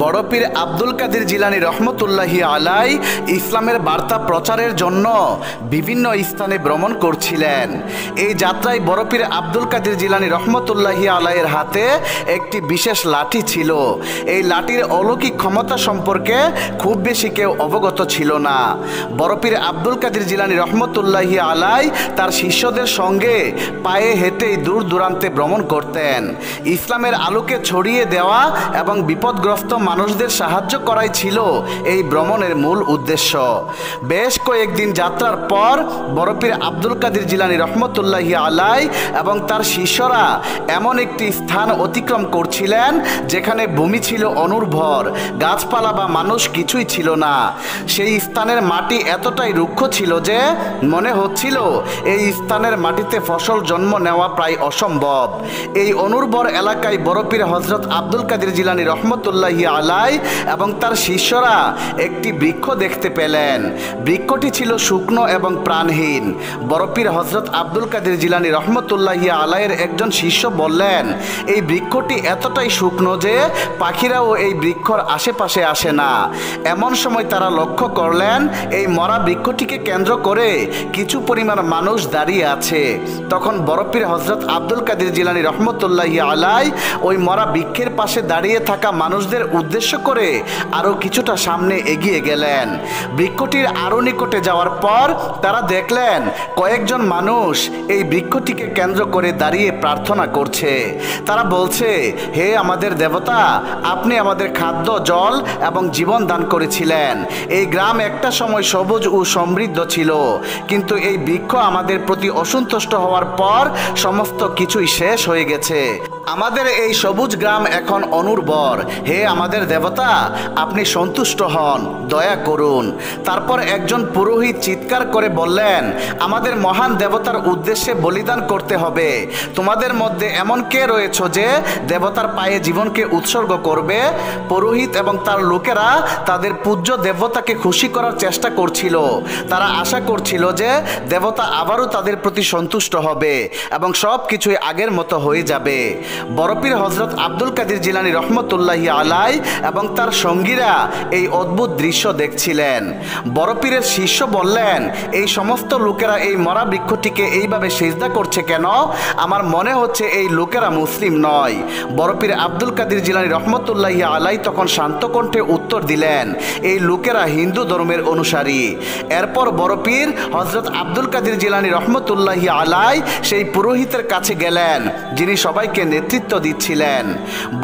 বড় পীর আব্দুল কাদের জিলানী রহমতুল্লাহি আলাই ইসলামের বার্তা প্রচারের জন্য বিভিন্ন স্থানে ভ্রমণ করছিলেন। এই যাত্রায় বড় পীর আব্দুল কাদের জিলানী রহমতুল্লাহি আলাইয়ের হাতে একটি বিশেষ লাঠি ছিল। এই লাঠির অলৌকিক ক্ষমতা সম্পর্কে খুব বেশি কেউ অবগত ছিল না। বড় পীর আব্দুল কাদের জিলানী রহমতুল্লাহি আলাই তার শিষ্যদের সঙ্গে পায়ে হেঁটেই দূর দূরান্তে ভ্রমণ করতেন। ইসলামের আলোকে ছড়িয়ে দেওয়া এবং বিপদগ্রস্ত মানুষদের সাহায্য করাই ছিল এই ভ্রমণের মূল উদ্দেশ্য। বেশ কয়েকদিন যাত্রার পর বড় পীর আব্দুল কাদের জিলানী রহমতুল্লাহি আলাই এবং তার শিষ্যরা এমন একটি স্থান অতিক্রম করছিলেন যেখানে ভূমি ছিল অনুর্বর, গাছপালা বা মানুষ কিছুই ছিল না। সেই স্থানের মাটি এতটাই রুক্ষ ছিল যে মনে হচ্ছিল এই স্থানের মাটিতে ফসল জন্ম নেওয়া প্রায় অসম্ভব। এই অনুর্বর এলাকায় বড় পীর হযরত আব্দুল কাদের জিলানী রহমতুল্লাহি আলাই এবং তার শিষ্যরা একটি বৃক্ষ দেখতে পেলেন। বৃক্ষটি ছিল শুকনো এবং প্রাণহীন। বড় পীর হযরত আব্দুল কাদের জিলানী রহমতুল্লাহি আলাইয়ের একজন শিষ্য বললেন, এই বৃক্ষটি এতটাই শুকনো যে পাখিরাও এই বৃক্ষর আশেপাশে আসে না। এমন সময় তারা লক্ষ্য করলেন এই মরা বৃক্ষটিকে কেন্দ্র করে কিছু পরিমাণ মানুষ দাঁড়িয়ে আছে। তখন বড় পীর হযরত আব্দুল কাদের জিলানী রহমতুল্লাহি আলাই ওই মরা বৃক্ষের পাশে দাঁড়িয়ে থাকা মানুষদের উদ্দেশ্য করে আরও কিছুটা সামনে এগিয়ে গেলেন। বৃক্ষটির আরও নিকটে যাওয়ার পর তারা দেখলেন কয়েকজন মানুষ এই বৃক্ষটিকে কেন্দ্র করে দাঁড়িয়ে প্রার্থনা করছে। তারা বলছে, হে আমাদের দেবতা, আপনি আমাদের খাদ্য, জল এবং জীবন দান করেছিলেন। এই গ্রাম একটা সময় সবুজ ও সমৃদ্ধ ছিল, কিন্তু এই বৃক্ষ আমাদের প্রতি অসন্তুষ্ট হওয়ার পর সমস্ত কিছুই শেষ হয়ে গেছে। আমাদের এই সবুজ গ্রাম এখন অনুর্বর। হে আমাদের দেবতা, আপনি সন্তুষ্ট হন, দয়া করুন। তারপর একজন পুরোহিত চিৎকার করে বললেন, আমাদের মহান দেবতার উদ্দেশ্যে বলিদান করতে হবে। তোমাদের মধ্যে এমন কে রয়েছে যে দেবতার পায়ে জীবনকে উৎসর্গ করবে? পুরোহিত এবং তার লোকেরা তাদের পূজ্য দেবতাকে খুশি করার চেষ্টা করছিল। তারা আশা করছিল যে দেবতা আবারও তাদের প্রতি সন্তুষ্ট হবে এবং সব কিছুই আগের মতো হয়ে যাবে। বড় পীর হযরত আব্দুল কাদের জিলানী রহমতুল্লাহি আলাই এবং তার সঙ্গীরা এই অদ্ভুত দৃশ্য দেখছিলেন। বড় পীরের শিষ্য বললেন, এই সমস্ত লোকেরা এই মরা বৃক্ষটিকে এইভাবে সিজদা করছে কেন? আমার মনে হচ্ছে এই লোকেরা মুসলিম নয়। বড় পীর আব্দুল কাদের জিলানী রহমতুল্লাহি আলাই তখন শান্ত কণ্ঠে উত্তর দিলেন, এই লোকেরা হিন্দু ধর্মের অনুসারী। এরপর বড় পীর হযরত আব্দুল কাদের জিলানী রহমতুল্লাহি আলাই সেই পুরোহিতের কাছে গেলেন যিনি সবাইকে নেতৃত্ব দিচ্ছিলেন।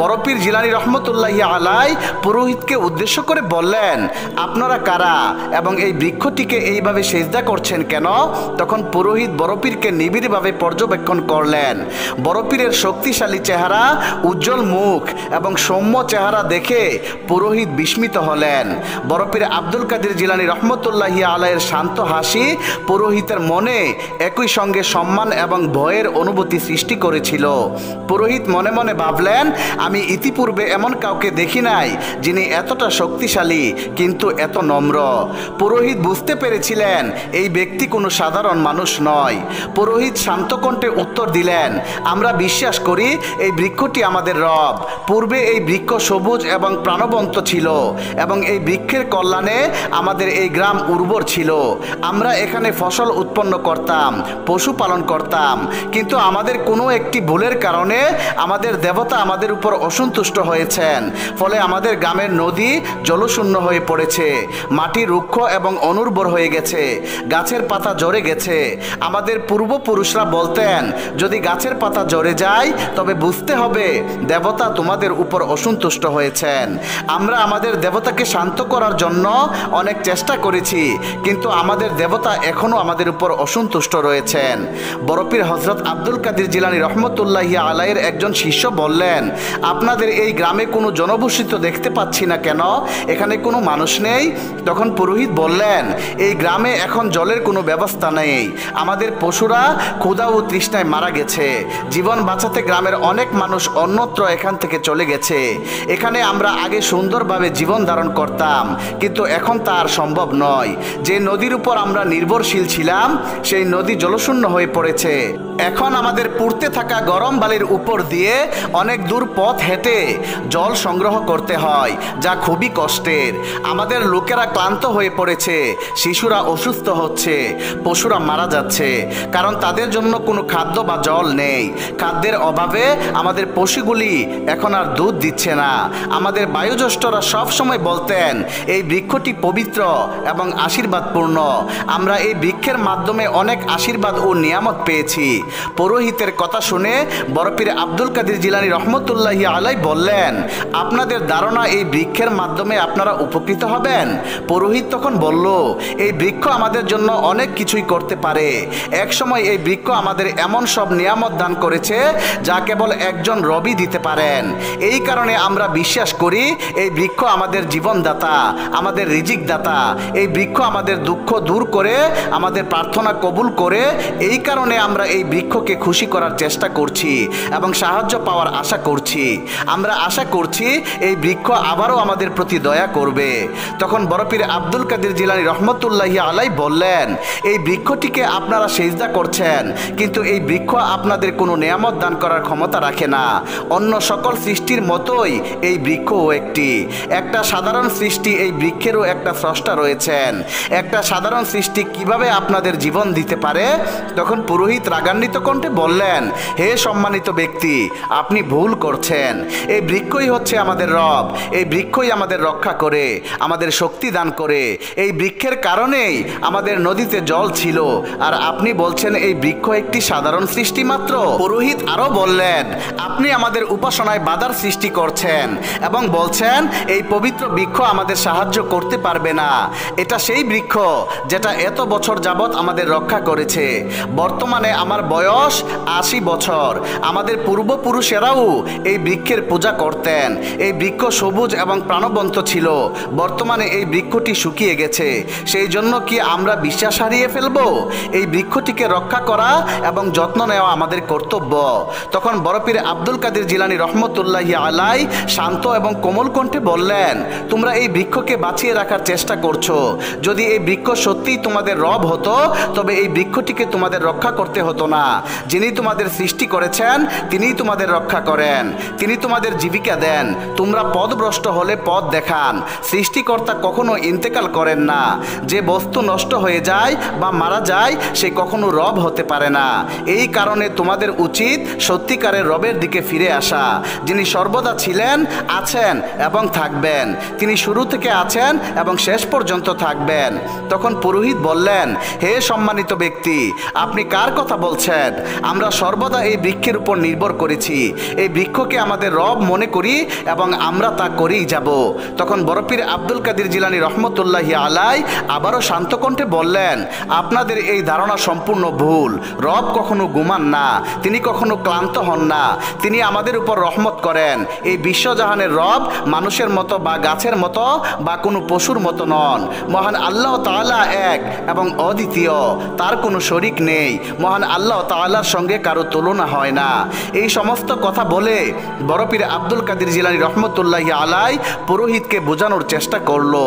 বড় পীর জিলানী রহমতুল্লাহি আলাই পুরোহিতকে উদ্দেশ্য করে বললেন, আপনারা কারা এবং এই বৃক্ষটিকে এইভাবে সিজদা করছেন কেন? তখন পুরোহিত বড় পীরকে নিবিড়ভাবে পর্যবেক্ষণ করলেন। বড় পীরের শক্তিশালী চেহারা, উজ্জ্বল মুখ এবং সৌম্য চেহারা দেখে পুরোহিত বিস্মিত হলেন। বড় পীর আব্দুল কাদের জিলানী রহমতুল্লাহি আলাইয়ের শান্ত হাসি পুরোহিতের মনে একই সঙ্গে সম্মান এবং ভয়ের অনুভূতি সৃষ্টি করেছিল। পুরোহিত মনে মনে ভাবলেন, আমি ইতিপূর্বে এমন কাউকে দেখি নাই যিনি এতটা শক্তিশালী কিন্তু এত নম্র। পুরোহিত বুঝতে পেরেছিলেন এই ব্যক্তি কোনো সাধারণ মানুষ নয়। পুরোহিত শান্ত কণ্ঠে উত্তর দিলেন, আমরা বিশ্বাস করি এই বৃক্ষটি আমাদের রব। পূর্বে এই বৃক্ষ সবুজ এবং প্রাণবন্ত ছিল এবং এই বৃক্ষের কল্যাণে আমাদের এই গ্রাম উর্বর ছিল। আমরা এখানে ফসল উৎপন্ন করতাম, পশুপালন করতাম, কিন্তু আমাদের কোনো একটি ভুলের কারণে আমাদের দেবতা আমাদের উপর অসন্তুষ্ট হয়েছেন। ফলে আমাদের গ্রামের নদী জলশূন্য হয়ে পড়েছে, মাটি রুক্ষ এবং অনুর্বর হয়ে গেছে, গাছের পাতা ঝরে গেছে। আমাদের পূর্বপুরুষরা বলতেন, যদি গাছের পাতা ঝরে যায় তবে বুঝতে হবে দেবতা তোমাদের উপর অসন্তুষ্ট হয়েছেন। আমরা আমাদের দেবতাকে শান্ত করার জন্য অনেক চেষ্টা করেছি, কিন্তু আমাদের দেবতা এখনও আমাদের উপর অসন্তুষ্ট রয়েছেন। বড় পীর হযরত আব্দুল কাদের জিলানী রহমতুল্লাহি আলাইয়ের একজন শিষ্য বললেন, আপনাদের এই গ্রামে কোনো জনবসতি দেখতে পাচ্ছি না কেন? এখানে কোনো মানুষ নেই? তখন পুরোহিত বললেন, এই গ্রামে এখন জলের কোনো ব্যবস্থা নেই। আমাদের পশুরা ক্ষুধা ও তৃষ্ণায় মারা গেছে। জীবন বাঁচাতে গ্রামের অনেক মানুষ অন্যত্র এখান থেকে চলে গেছে। এখানে আমরা আগে সুন্দরভাবে জীবন ধারণ করতাম, কিন্তু এখন তা আর সম্ভব নয়। যে নদীর উপর আমরা নির্ভরশীল ছিলাম সেই নদী জলশূন্য হয়ে পড়েছে। এখন আমাদের পুড়তে থাকা গরম বালির উপর উপর দিয়ে অনেক দূর পথ হেঁটে জল সংগ্রহ করতে হয়, যা খুবই কষ্টের। আমাদের লোকেরা ক্লান্ত হয়ে পড়েছে, শিশুরা অসুস্থ হচ্ছে, পশুরা মারা যাচ্ছে, কারণ তাদের জন্য কোনো খাদ্য বা জল নেই। খাদ্যের অভাবে আমাদের পশুগুলি এখন আর দুধ দিচ্ছে না। আমাদের বায়োজ্যেষ্ঠরা সব সময় বলতেন এই বৃক্ষটি পবিত্র এবং আশীর্বাদপূর্ণ। আমরা এই বৃক্ষের মাধ্যমে অনেক আশীর্বাদ ও নিয়ামত পেয়েছি। পুরোহিতের কথা শুনে বড়পীর আব্দুল কাদের জিলানী রহমতুল্লাহি আলাই বললেন, আপনাদের ধারণা এই বৃক্ষের মাধ্যমে আপনারা উপকৃত হবেন? পুরোহিত তখন বলল, এই বৃক্ষ আমাদের জন্য অনেক কিছুই করতে পারে। এক সময় এই বৃক্ষ আমাদের এমন সব নিয়ামত দান করেছে যা কেবল একজন রবি দিতে পারেন। এই কারণে আমরা বিশ্বাস করি এই বৃক্ষ আমাদের জীবনদাতা, আমাদের রিজিক দাতা। এই বৃক্ষ আমাদের দুঃখ দূর করে, আমাদের প্রার্থনা কবুল করে। এই কারণে আমরা এই বৃক্ষকে খুশি করার চেষ্টা করছি এবং সাহায্য পাওয়ার আশা করছি। আমরা আশা করছি এই বৃক্ষ আবারও আমাদের প্রতি দয়া করবে। তখন বড়পীর আব্দুল কাদের জিলানী রহমতুল্লাহি আলাই বললেন, এই বৃক্ষটিকে আপনারা সেজদা করছেন, কিন্তু এই বৃক্ষ আপনাদের কোনো নিয়ামত দান করার ক্ষমতা রাখে না। অন্য সকল সৃষ্টির মতোই এই বৃক্ষও একটা সাধারণ সৃষ্টি। এই বৃক্ষেরও একটা স্রষ্টা রয়েছেন। একটা সাধারণ সৃষ্টি কিভাবে আপনাদের জীবন দিতে পারে? তখন পুরোহিত রাগান্বিত কণ্ঠে বললেন, হে সম্মানিত ব্যক্তি, আপনি ভুল করছেন। এই বৃক্ষই হচ্ছে আমাদের রব। এই বৃক্ষই আমাদের রক্ষা করে, আমাদের শক্তি দান করে। এই বৃক্ষের কারণেই আমাদের নদীতে জল ছিল, আর আপনি বলছেন এই বৃক্ষ একটি সাধারণ সৃষ্টি মাত্র। পুরোহিত আরো বললেন, আপনি আমাদের উপাসনায় বাধার সৃষ্টি করছেন এবং বলছেন এই পবিত্র বৃক্ষ আমাদের সাহায্য করতে পারবে না। এটা সেই বৃক্ষ যেটা এত বছর যাবৎ আমাদের রক্ষা করেছে। বর্তমানে আমার বয়স 80 বছর। আমাদের পূর্বপুরুষেরাও এই বৃক্ষের পূজা করতেন। এই বৃক্ষ সবুজ এবং প্রাণবন্ত ছিল। বর্তমানে এই বৃক্ষটি শুকিয়ে গেছে। সেই জন্য কি আমরা বিশ্বাস হারিয়ে ফেলব? এই বৃক্ষটিকে রক্ষা করা এবং যত্ন নেওয়া আমাদের কর্তব্য। তখন বড়পীর আব্দুল কাদের জিলানী রহমতুল্লাহি আলাই শান্ত এবং কোমল কণ্ঠে বললেন, তোমরা এই বৃক্ষকে বাঁচিয়ে রাখার চেষ্টা করছো। যদি এই বৃক্ষ সত্যিই তোমাদের রব হতো, তবে এই বৃক্ষটিকে তোমাদের রক্ষা করতে হতো না। যিনি তোমাদের সৃষ্টি করেছেন তিনিই তোমাদের রক্ষা করেন, তিনি তোমাদের জীবিকা দেন। তোমরা পথভ্রষ্ট হলে পথ দেখান। সৃষ্টিকর্তা কখনো ইন্তেকাল করেন না। যে বস্তু নষ্ট হয়ে যায় বা মারা যায় সে কখনো রব হতে পারে না। এই কারণে তোমাদের উচিত সত্যিকারের রবের দিকে ফিরে আসা, যিনি সর্বদা ছিলেন, আছেন এবং থাকবেন। তিনি শুরু থেকে আছেন এবং শেষ পর্যন্ত থাকবেন। তখন পুরোহিত বললেন, হে সম্মানিত ব্যক্তি, আপনি কার কথা বলছেন? আমরা সর্বদা এই বৃক্ষের উপর নির্ভর করেছি। এই বৃক্ষকে আমাদের রব মনে করি এবং আমরা তা করেই যাব। তখন বড়পীর আব্দুল কাদের জিলানী রহমতুল্লাহি আলাই আবারও শান্ত কণ্ঠে বললেন, আপনাদের এই ধারণা সম্পূর্ণ ভুল। রব কখনো ঘুমান না, তিনি কখনো ক্লান্ত হন না। তিনি আমাদের উপর রহমত করেন। এই বিশ্বজাহানের রব মানুষের মতো বা গাছের মতো বা কোনো পশুর মতো নন। মহান আল্লাহ তাআলা এক এবং অদ্বিতীয়, তার কোনো শরিক নেই। মহান আল্লাহ তাআলার সঙ্গে কারো তুলনা হয় না। এই সমস্ত কথা বলে বড়পীর আব্দুল কাদের জিলানী রহমতুল্লাহি আলাই পুরোহিতকে বোঝানোর চেষ্টা করলো,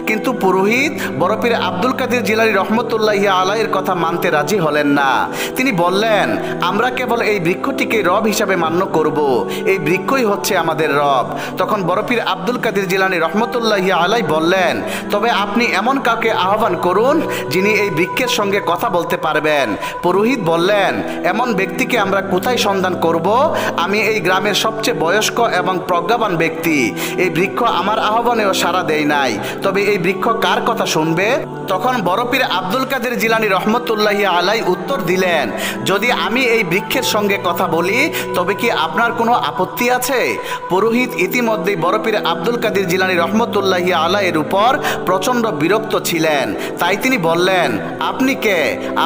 কিন্তু পুরোহিত বড়পীর আব্দুল কাদের জিলানী রহমতুল্লাহি আলাইয়ের কথা মানতে রাজি হলেন না। তিনি বললেন, আমরা কেবল এই বৃক্ষটিকে রব হিসাবে মান্য করব। এই বৃক্ষই হচ্ছে আমাদের রব। তখন বড়পীর আব্দুল কাদের জিলানী রহমতুল্লাহি আলাই বললেন, তবে আপনি এমন কাউকে আহ্বান করুন যিনি এই বৃক্ষের সঙ্গে কথা বলতে পারবেন। পুরোহিত বললেন, এমন ব্যক্তিকে আমরা কোথায় সন্ধান করব? আমি এই গ্রামের সবচেয়ে বয়স্ক এবং প্রজ্ঞাবান ব্যক্তি। এই বৃক্ষ আমার আহ্বানেও সাড়া দেয় নাই, তবে এই বৃক্ষ কার কথা শুনবে? তখন বড়পীর আব্দুল কাদের জিলানী রহমতুল্লাহি আলাই উত্তর দিলেন, যদি আমি এই বৃক্ষের সঙ্গে কথা বলি তবে কি আপনার কোনো আপত্তি আছে? পুরোহিত ইতিমধ্যেই বড়পীর আব্দুল কাদের জিলানী রহমতুল্লাহি আলাইয়ের উপর প্রচণ্ড বিরক্ত ছিলেন। তাই তিনি বললেন, আপনি কে?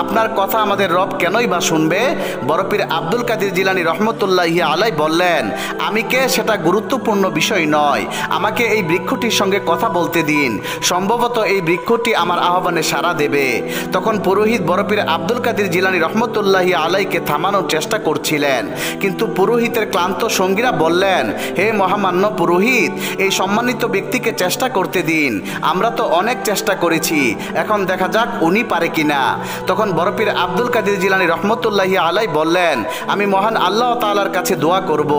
আপনার কথা আমাদের রব কেনই বা শুনবে? বড়পীর আব্দুল কাদের জিলানী রহমতুল্লাহি আলাই বললেন, আমি কে সেটা গুরুত্বপূর্ণ বিষয় নয়। আমাকে এই বৃক্ষটির সঙ্গে কথা বলতে দিন। সম্ভবত এই বৃক্ষটি আমার আহ্বানে সাড়া দেবে। তখন পুরোহিত বড়পীর আব্দুল কাদের জিলানী রহমতুল্লাহি আলাইকে থামানোর চেষ্টা করছিলেন, কিন্তু পুরোহিতের ক্লান্ত সঙ্গীরা বললেন, হে মহামান্য পুরোহিত, এই সম্মানিত ব্যক্তিকে চেষ্টা করতে দিন। আমরা তো অনেক চেষ্টা করেছি, এখন দেখা যাক উনি পারে কিনা। তখন বড়পীর আব্দুল কাদের জিলানী রহমতুল্লাহি আলাই বললেন, আমি মহান আল্লাহ আল্লাহ তাআলার কাছে দোয়া করব।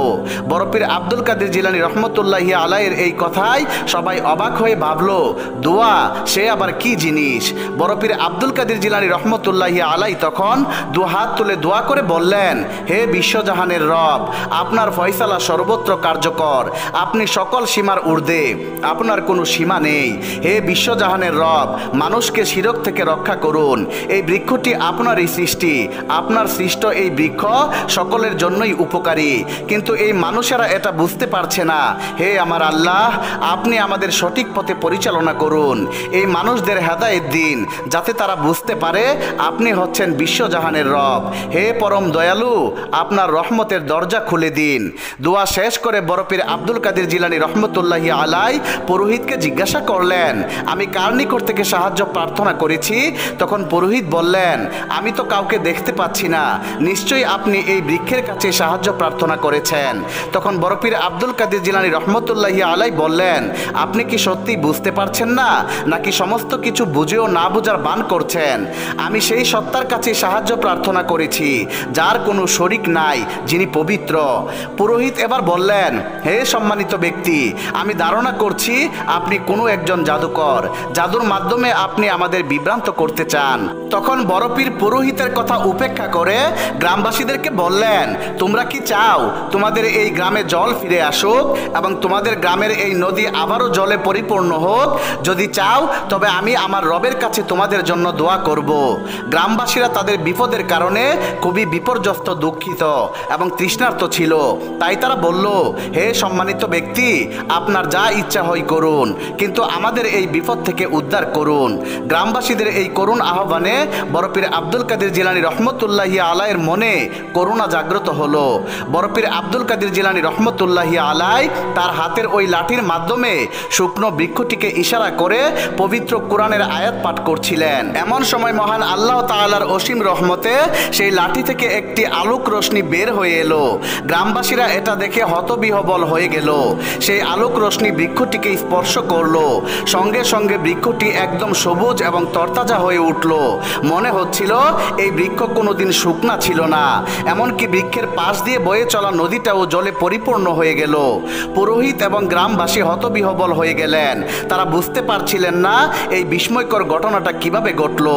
বড়পীর আব্দুল কাদের জিলানী রহমতুল্লাহি আলাইয়ের এই কথায় সবাই অবাক হয়ে ভাবলো, দোয়া সে আবার কি জিনিস। বড়পীর আব্দুল কাদের জিলানী রহমতুল্লাহি আলাই তখন দু হাত তুলে দোয়া করে বললেন, হে বিশ্বজাহানের রব, আপনার ফয়সালা সর্বত্র কার্যকর, আপনি সকল সীমার ঊর্ধ্বে, আপনার কোনো সীমা নেই। হে বিশ্বজাহানের রব, মানুষকে শিরক থেকে রক্ষা করুন। এই বৃক্ষটি আপনারই সৃষ্টি, আপনার সৃষ্ট এই বৃক্ষ সকলের জন্যই উপকারী, কিন্তু এই মানুষেরা এটা বুঝতে পারছে না। হে আমার আল্লাহ, আপনি আমাদের সঠিক পথে পরিচালনা করুন, এই মানুষদের হেদায়েত দিন যাতে তারা বুঝতে পারে আপনি হচ্ছেন বিশ্বজাহানের রব। হে পরম দয়ালু, আপনার রহমতের দরজা খুলে দিন। দোয়া শেষ করে বড়পীর আব্দুল কাদের জিলানী রহমতুল্লাহি আলাই পুরোহিতকে জিজ্ঞাসা করলেন, আমি কার নিকট থেকে সাহায্য প্রার্থনা করেছি? তখন পুরোহিত বললেন, আমি তো কাউকে দেখতে পাচ্ছি না, নিশ্চয়ই আপনি এই বৃক্ষের কাছে সাহায্য প্রার্থনা করেছেন। তখন বড়পীর আব্দুল কাদের জিলানী রহমতুল্লাহি আলাই বললেন, আপনি কি সত্যি বুঝতে পারছেন না, নাকি সমস্ত কিছু বুঝেও না বুঝার বান করছেন? আমি সেই সত্তার কাছে সাহায্য প্রার্থনা করেছি যার কোনো শরিক নাই, যিনি পবিত্র। পুরোহিত এবার বললেন, হে সম্মানিত ব্যক্তি, আমি ধারণা করছি আপনি কোনো একজন জাদুকর, জাদুর মাধ্যমে আপনি আমাদের বিভ্রান্ত করতে চান। তখন বড়পীর পুরোহিতের কথা উপেক্ষা করে গ্রামবাসীদেরকে বললেন, তোমরা কি চাও তোমাদের এই গ্রামে জল ফিরে আসুক এবং তোমাদের গ্রামের এই নদী আবারও জলে পরিপূর্ণ হোক? যদি চাও তবে আমি আমার রবের কাছে তোমাদের জন্য দোয়া করব। গ্রামবাসীরা তাদের বিপদের কারণে খুবই বিপর্যস্ত, দুঃখিত এবং তৃষ্ণার্ত ছিল, তাই তারা বলল, হে সম্মানিত ব্যক্তি, আপনার যা ইচ্ছা হয় করুন, কিন্তু আমাদের এই বিপদ থেকে উদ্ধার করুন। গ্রামবাসীদের এই করুণ আহ্বানে বড়পীর আব্দুল কাদের জিলানী রহমতুল্লাহি আলাইয়ের মনে করুণা জাগ্রত হলো। বড়পীর আব্দুল কাদের জিলানী রহমতুল্লাহি আলাই তার হাতের ওই লাঠির মাধ্যমে শুকনো বৃক্ষটিকে ইশারা করে পবিত্র কোরআনের আয়াত পাঠ করছিলেন। এমন সময় মহান আল্লাহ তাআলার অসীম রহমতে সেই লাঠি থেকে একটি আলোক রশ্মি বের হয়ে এলো। গ্রামবাসীরা এটা দেখে হতবিহ্বল হয়ে গেল। সেই আলোক রশ্মি বৃক্ষটিকে স্পর্শ করলো, সঙ্গে সঙ্গে বৃক্ষটি একদম সবুজ এবং তরতাজা হয়ে উঠল। মনে হচ্ছিল এই বৃক্ষ কোনোদিন শুকনা ছিল না, এমনকি বৃক্ষের পাশ দিয়ে বয়ে চলা নদীটাও জলে পরিপূর্ণ হয়ে গেল। পুরোহিত এবং গ্রামবাসী হতবিহ্বল হয়ে গেলেন, তারা বুঝতে পারছিলেন না এই বিস্ময়কর ঘটনাটা কিভাবে ঘটল।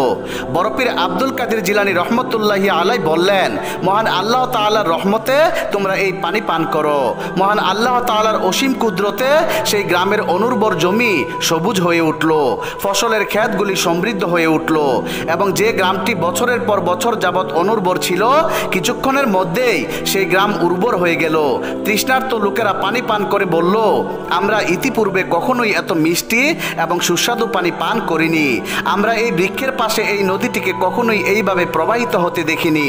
বড়পীর আব্দুল কাদের জিলানী রহমতুল্লাহি আলাই বললেন, মহান আল্লাহ তাআলার রহমতে তোমরা এই পানি পান করো। মহান আল্লাহ তাআলার অসীম কুদরতে সেই গ্রামের অনুর্বর জমি সবুজ হয়ে উঠল, ফসলের ক্ষেতগুলি সমৃদ্ধ হয়ে উঠল এবং যে গ্রামটি বছরের পর বছর যাবৎ অনুর্বর ছিল, কিছুক্ষণের মধ্যেই সেই গ্রাম উর্বর হয়ে গেল। তৃষ্ণার্ত লোকেরা পানি পান করে বলল, আমরা ইতিপূর্বে কখনোই এত মিষ্টি এবং সুস্বাদু পানি পান করিনি, আমরা এই বৃক্ষের পাশে এই নদীটিকে কখনোই এইভাবে প্রবাহিত হতে দেখিনি।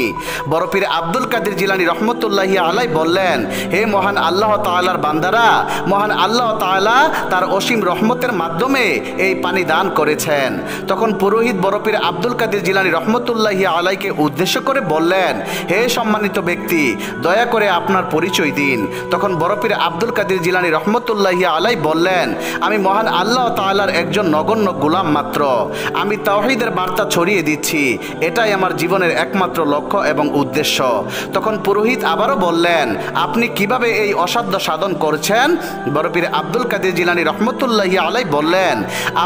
বড়পীর আব্দুল কাদের জিলানী রহমতুল্লাহি আলাই বললেন, হে মহান আল্লাহ তাআলার বান্দারা, মহান আল্লাহ তাআলা তার অসীম রহমতের মাধ্যমে এই পানি দান করেছেন। তখন পুরোহিত বড়পীর আব্দুল কাদের জিলানী রহমতুল্লাহি আলাইকে উদ্দেশ্য করে বললেন, হে সম্মানিত ব্যক্তি, দয়া করে আপনার পরিচয় দিন। তখন বড়পীর আব্দুল কাদের জিলানী রহমতুল্লাহি আলাই বললেন, আমি মহান আল্লাহ তাআলার একজন নগণ্য গোলাম মাত্র, আমি তাওহীদের বার্তা ছড়িয়ে দিচ্ছি, এটাই আমার জীবনের একমাত্র লক্ষ্য এবং উদ্দেশ্য। তখন পুরোহিত আবারও বললেন, আপনি কিভাবে এই অসাধ্য সাধন করছেন? বড়পীর আব্দুল কাদের জিলানী রহমতুল্লাহি আলাই বললেন,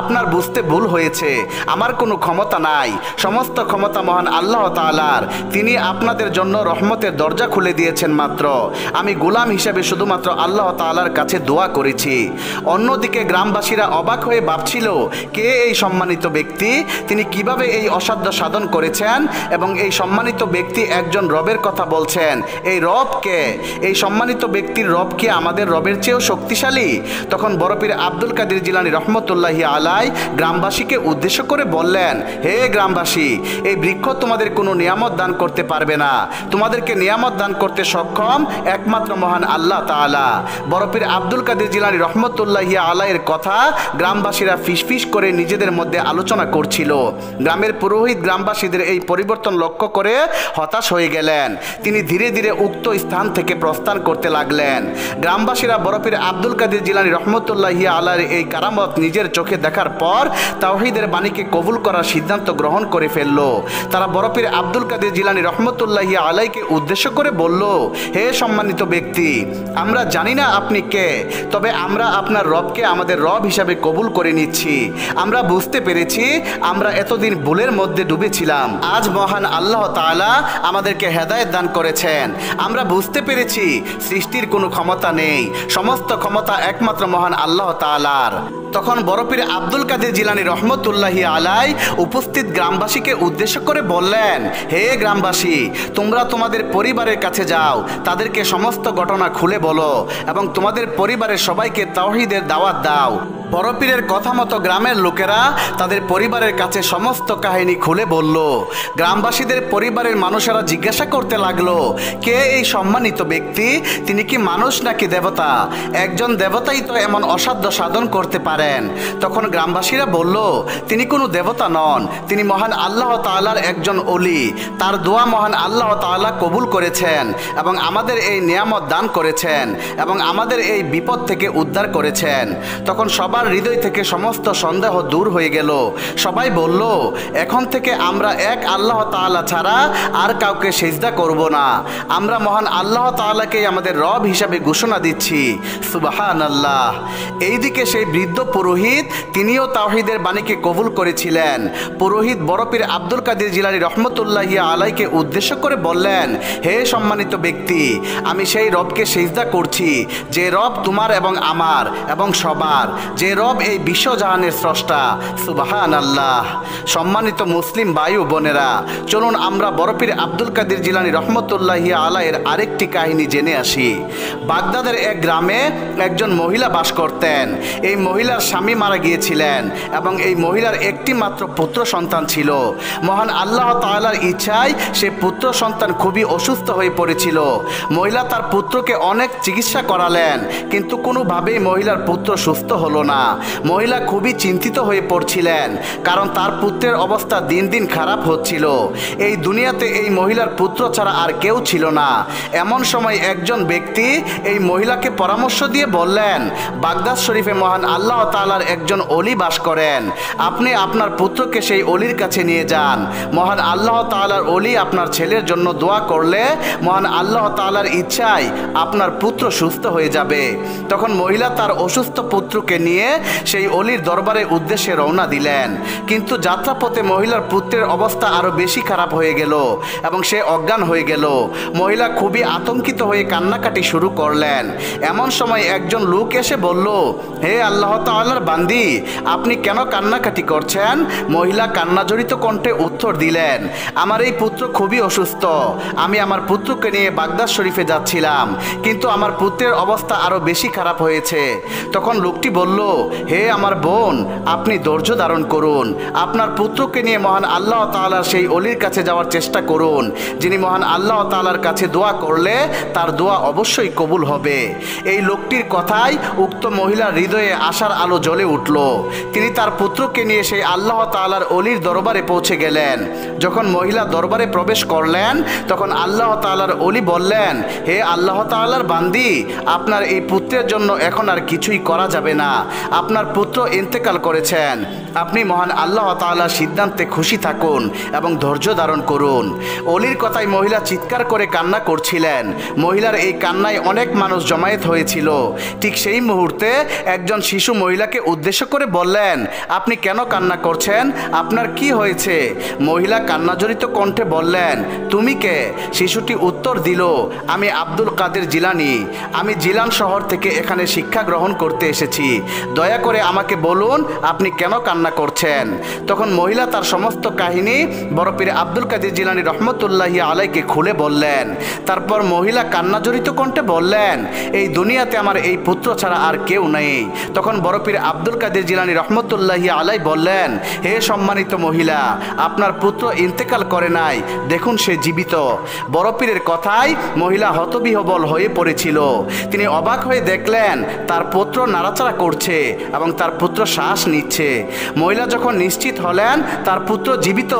আপনার বুঝতে ভুল হয়েছে, আমার কোনো ক্ষমতা নাই, সমস্ত ক্ষমতা মহান আল্লাহ তাআলার, তিনি আপনাদের জন্য রহমতের দরজা খুলে দিয়েছেন মাত্র, আমি গোলাম হিসেবে শুধুমাত্র আল্লাহ তাআলার কাছে দোয়া করেছি। অন্যদিকে গ্রামবাসীরা অবাক হয়ে ভাবছিল, কে এই সম্মানিত ব্যক্তি, তিনি কিভাবে এই অসাধ্য সাধন করেছেন এবং এই সম্মানিত ব্যক্তি একজন রবের কথা বলছেন, এই রব কে? এই সম্মানিত ব্যক্তির রব কি আমাদের রবের চেয়েও শক্তিশালী? তখন বড়পীর আব্দুল কাদের জিলানী রহমতুল্লাহি আলাই গ্রামবাসীকে উদ্দেশ্য করে বললেন, হে গ্রামবাসী, এই বৃক্ষ তোমাদের কোনো নিয়ামত দান করতে পারবে না, তোমাদেরকে নিয়ামত দান করতে সক্ষম একমাত্র মহান আল্লাহ তাআলা। বড়পীর আব্দুল কাদের জিলানী রহমতুল্লাহি আলাইয়ের কথা গ্রামবাসীরা ফিসফিস করে নিজেদের মধ্যে আলোচনা করছিল। গ্রামের পুরোহিত গ্রামবাসীদের এই পরিবর্তন লক্ষ্য করে হতাশ হয়ে গেলেন, তিনি ধীরে ধীরে উক্ত স্থান থেকে প্রস্থান করতে লাগলেন। গ্রামবাসীরা বড়পীর আব্দুল কাদের জিলানী রহমতুল্লাহি আলাইয়ের এই কারামত নিজের চোখে দেখার পর তাওহীদের বাণীকে কবুল করার সিদ্ধান্ত গ্রহণ করে ফেলল। তারা বড়পীর আব্দুল কাদের জিলানী রহমতুল্লাহি আলাইকে উদ্দেশ্য করে করে বলল, হে সম্মানিত ব্যক্তি, আমরা জানি না আপনি কে, তবে আমরা আপনার রবকে আমাদের রব হিসাবে কবুল করে নিচ্ছি। আমরা বুঝতে পেরেছি আমরা এতদিন ভুলের মধ্যে ডুবেছিলাম। আজ মহান আল্লাহ তাআলা আমাদেরকে হেদায়েত দান করেছেন। আমরা বুঝতে পেরেছি সৃষ্টির কোনো ক্ষমতা নেই, সমস্ত ক্ষমতা একমাত্র মহান আল্লাহ তাআলার। তখন বড়পীর আব্দুল কাদের জিলানী রহমতুল্লাহি আলাই উপস্থিত গ্রামবাসীকে উদ্দেশ্য করে বললেন, হে গ্রামবাসী, তোমরা তোমাদের পরিবারের কাছে যাও, তাদেরকে সমস্ত ঘটনা খুলে বলো এবং তোমাদের পরিবারের সবাইকে তাওহীদের দাওয়াত দাও। বড়পীরের কথা মতো গ্রামের লোকেরা তাদের পরিবারের কাছে সমস্ত কাহিনী খুলে বলল। গ্রামবাসীদের পরিবারের মানুষেরা জিজ্ঞাসা করতে লাগলো, কে এই সম্মানিত ব্যক্তি? তিনি কি মানুষ নাকি দেবতা? একজন দেবতাই তো এমন অসাধ্য সাধন করতে পারেন। তখন গ্রামবাসীরা বলল, তিনি কোনো দেবতা নন, তিনি মহান আল্লাহ তাআলার একজন ওলি। তার দোয়া মহান আল্লাহ তাআলা কবুল করেছেন এবং আমাদের এই নিয়ামত দান করেছেন এবং আমাদের এই বিপদ থেকে উদ্ধার করেছেন। তখন সবার হৃদয় থেকে সমস্ত সন্দেহ দূর হয়ে গেল। সবাই বলল, এখন থেকে আমরা এক আল্লাহ তাআলা ছাড়া আর কাউকে সিজদা করব না। আমরা মহান আল্লাহ তাআলাকেই আমাদের রব হিসাবে ঘোষণা দিচ্ছি। সুবহানাল্লাহ। এইদিকে সেই বৃদ্ধ পুরোহিত, তিনিও তাওহীদের বাণীকে কবুল করেছিলেন। পুরোহিত বড়পীর আব্দুল কাদের জিলানী রহমতুল্লাহি আলাইকে উদ্দেশ্য করে বললেন, হে সম্মানিত ব্যক্তি, আমি সেই রবকে সিজদা করছি যে রব তোমার এবং আমার এবং সবার, যে রব এই বিশ্বজাহানের স্রষ্টা। সুবহানাল্লাহ। সম্মানিত মুসলিম ভাই ও বোনেরা, চলুন আমরা বড়পীর আব্দুল কাদের জিলানী রহমতুল্লাহি আলাইয়ের আরেকটি কাহিনী জেনে আসি। বাগদাদের এক গ্রামে একজন মহিলা বাস করতেন। এই মহিলার স্বামী মারা গিয়েছিলেন এবং এই মহিলার একটি মাত্র পুত্র সন্তান ছিল। মহান আল্লাহ তাআলার ইচ্ছায় সে পুত্র সন্তান খুবই অসুস্থ হয়ে পড়েছিল। মহিলা তার পুত্রকে অনেক চিকিৎসা করালেন, কিন্তু কোনোভাবেই মহিলার পুত্র সুস্থ হলো না। মহিলা খুবই চিন্তিত হয়ে পড়ছিলেন, কারণ তার পুত্রের অবস্থা দিন দিন খারাপ হচ্ছিল। এই দুনিয়াতে এই মহিলার পুত্র ছাড়া আর কেউ ছিল না। এমন সময় একজন ব্যক্তি এই মহিলাকে পরামর্শ দিয়ে বললেন, বাগদাদ শরীফে মহান আল্লাহ তাআলার একজন ওলি বাস করেন, আপনি আপনার পুত্রকে সেই ওলির কাছে নিয়ে যান। মহান আল্লাহ তাআলার ওলি আপনার ছেলের জন্য দোয়া করলে মহান আল্লাহ তাআলার ইচ্ছায় আপনার পুত্র সুস্থ হয়ে যাবে। তখন মহিলা তার অসুস্থ পুত্রকে নিয়ে সেই অলির দরবারের উদ্দেশ্যে রওনা দিলেন, কিন্তু যাত্রাপথে মহিলার পুত্রের অবস্থা আরো বেশি খারাপ হয়ে গেল এবং সে অজ্ঞান হয়ে গেল। মহিলা খুবই আতঙ্কিত হয়ে কান্নাকাটি শুরু করলেন। এমন সময় একজন লোক এসে বলল, হে আল্লাহ তাআলার বান্দি, আপনি কেন কান্নাকাটি করছেন? মহিলা কান্নাজড়িত কণ্ঠে উত্তর দিলেন, আমার এই পুত্র খুবই অসুস্থ। আমি আমার পুত্রকে নিয়ে বাগদাদ শরীফে যাচ্ছিলাম, কিন্তু আমার পুত্রের অবস্থা আরো বেশি খারাপ হয়েছে। তখন লোকটি বলল, হে আমার বোন, আপনি ধৈর্য ধারণ করুন। আপনার পুত্রকে নিয়ে মহান আল্লাহ তাআলার সেই অলির কাছে যাওয়ার চেষ্টা করুন, যিনি মহান আল্লাহ তাআলার কাছে দোয়া করলে তার দোয়া অবশ্যই কবুল হবে। এই লোকটির কথায় উক্ত মহিলার হৃদয়ে আশার আলো জ্বলে উঠল। তিনি তার পুত্রকে নিয়ে সেই আল্লাহ তাআলার অলির দরবারে পৌঁছে গেলেন। যখন মহিলা দরবারে প্রবেশ করলেন, তখন আল্লাহ তাআলার অলি বললেন, হে আল্লাহ তাআলার বান্দি, আপনার এই পুত্রের জন্য এখন আর কিছুই করা যাবে না। আপনার পুত্র ইন্তেকাল করেছেন। আপনি মহান আল্লাহ তাআলার সিদ্ধান্তে খুশি থাকুন এবং ধৈর্য ধারণ করুন। অলির কথায় মহিলা চিৎকার করে কান্না করছিলেন। মহিলার এই কান্নায় অনেক মানুষ জমায়েত হয়েছিল। ঠিক সেই মুহূর্তে একজন শিশু মহিলাকে উদ্দেশ্য করে বললেন, আপনি কেন কান্না করছেন? আপনার কি হয়েছে? মহিলা কান্নাজড়িত কণ্ঠে বললেন, তুমি কে? শিশুটি উত্তর দিল, আমি আব্দুল কাদের জিলানী। আমি জিলান শহর থেকে এখানে শিক্ষা গ্রহণ করতে এসেছি। দয়া করে আমাকে বলুন আপনি কেন কান্না করছেন? তখন মহিলা তার সমস্ত কাহিনী বড়পীর আব্দুল কাদের জিলানী রহমতুল্লাহি আলাইকে খুলে বললেন। তারপর মহিলা কান্নাজড়িত কণ্ঠে বললেন, এই দুনিয়াতে আমার এই পুত্র ছাড়া আর কেউ নেই। তখন বড়পীর আব্দুল কাদের জিলানী রহমতুল্লাহি আলাই বললেন, হে সম্মানিত মহিলা, আপনার পুত্র ইন্তেকাল করে নাই, দেখুন সে জীবিত। বড়পীরের কথায় মহিলা হতবিহ্বল হয়ে পড়েছিল। তিনি অবাক হয়ে দেখলেন তার পুত্র নাড়াচাড়া করছে। এবং তার পুত্র শ্বাস নিচ্ছে। মহিলা যখন নিশ্চিত হলেন তার পুত্র জীবিত,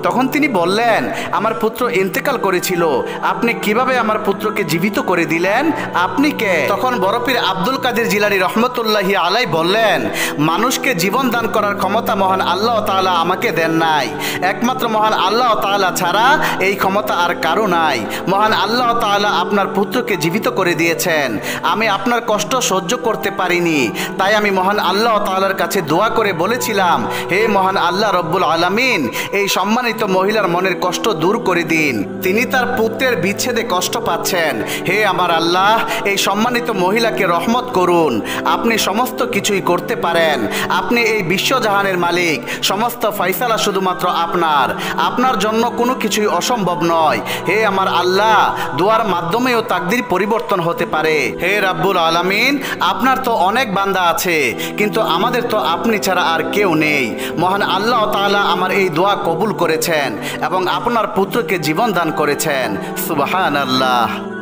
তখন তিনি বললেন, আমার পুত্র ইন্তেকাল করেছিল, আপনি কিভাবে আমার পুত্রকে জীবিত করে দিলেন? আপনি কে? তখন বরপীর আব্দুল কাদের জিলানী রহমতুল্লাহি আলাই বললেন, মানুষকে জীবন দান করার ক্ষমতা মহান আল্লাহ তাআলা আমাকে দেন নাই। একমাত্র মহান আল্লাহ তাআলা ছাড়া এই ক্ষমতা আর কারো নাই। মহান আল্লাহ তাআলা আপনার পুত্রকে জীবিত করে দিয়েছেন। আমি আপনার কষ্ট সহ্য করতে পারিনি, তাই আমি মহান আল্লাহ তাআলার কাছে দোয়া করে বলেছিলাম, হে মহান আল্লাহ রব্বুল আলামিন, এই সম্মানিত মহিলার মনের কষ্ট দূর করে দিন। তিনি তার পুত্রের বিচ্ছেদে কষ্ট পাচ্ছেন। হে আমার আল্লাহ, এই সম্মানিত মহিলাকে রহমত করুন। আপনি সমস্ত কিছুই করতে পারেন। আপনি এই বিশ্বজাহানের মালিক। সমস্ত ফয়সালা শুধুমাত্র আপনার। আপনার জন্য কোনো কিছুই অসম্ভব নয়। হে আমার আল্লাহ, দোয়ার মাধ্যমেও তাকদীর পরিবর্তন হতে পারে। হে রাব্বুল আলামিন, আপনার তো অনেক বান্দা আছে, কিন্তু আমাদের তো আপনি ছাড়া আর কেউ নেই। মহান আল্লাহ তাআলা আমার এই দোয়া কবুল করেছেন এবং আপনার পুত্রকে জীবন দান করেছেন। সুবহানাল্লাহ।